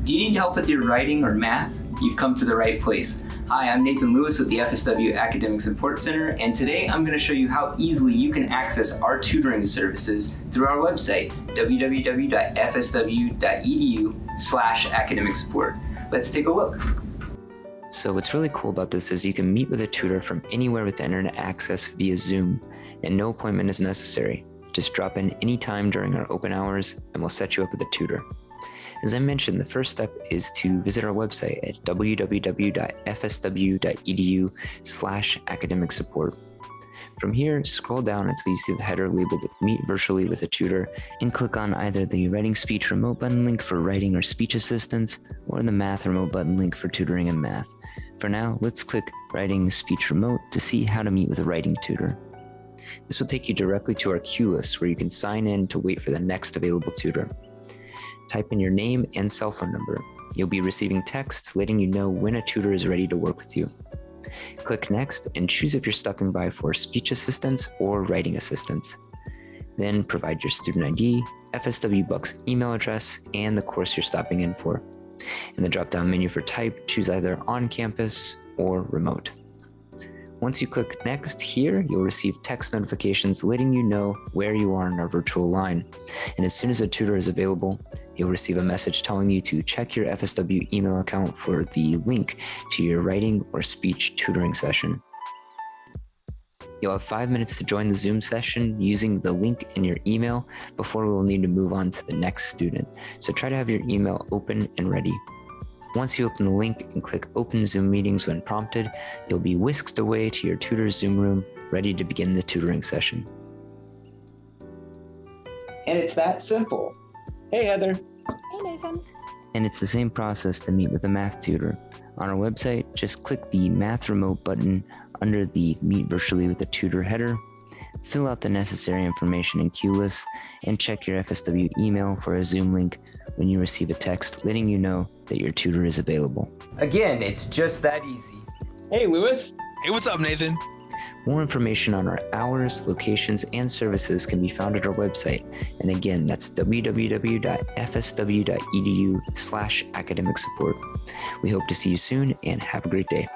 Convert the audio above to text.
Do you need help with your writing or math? You've come to the right place. Hi, I'm Nathan Lewis with the FSW Academic Support Center, and today I'm going to show you how easily you can access our tutoring services through our website, www.fsw.edu/academic support. Let's take a look. So what's really cool about this is you can meet with a tutor from anywhere with internet access via Zoom, and no appointment is necessary. Just drop in anytime during our open hours and we'll set you up with a tutor. As I mentioned, the first step is to visit our website at www.fsw.edu/academic support. From here, scroll down until you see the header labeled Meet Virtually with a Tutor and click on either the Writing Speech Remote button link for writing or speech assistance or the Math Remote button link for tutoring and math. For now, let's click Writing Speech Remote to see how to meet with a writing tutor. This will take you directly to our queue list where you can sign in to wait for the next available tutor. Type in your name and cell phone number. You'll be receiving texts letting you know when a tutor is ready to work with you. Click Next and choose if you're stopping by for speech assistance or writing assistance. Then provide your student ID, FSW Bucks email address, and the course you're stopping in for. In the drop-down menu for type, choose either on campus or remote. Once you click Next here, you'll receive text notifications letting you know where you are in our virtual line. And as soon as a tutor is available, you'll receive a message telling you to check your FSW email account for the link to your writing or speech tutoring session. You'll have 5 minutes to join the Zoom session using the link in your email before we will need to move on to the next student. So try to have your email open and ready. Once you open the link and click Open Zoom Meetings when prompted, you'll be whisked away to your tutor's Zoom room, ready to begin the tutoring session. And it's that simple. Hey, Heather. Hey, Nathan. And it's the same process to meet with a math tutor. On our website, just click the Math Remote button under the Meet Virtually with a Tutor header, fill out the necessary information in queue lists, and check your FSW email for a Zoom link when you receive a text letting you know that your tutor is available. Again, it's just that easy. Hey, Lewis. Hey, what's up, Nathan? More information on our hours, locations, and services can be found at our website. And again, that's www.fsw.edu/academic support. We hope to see you soon and have a great day.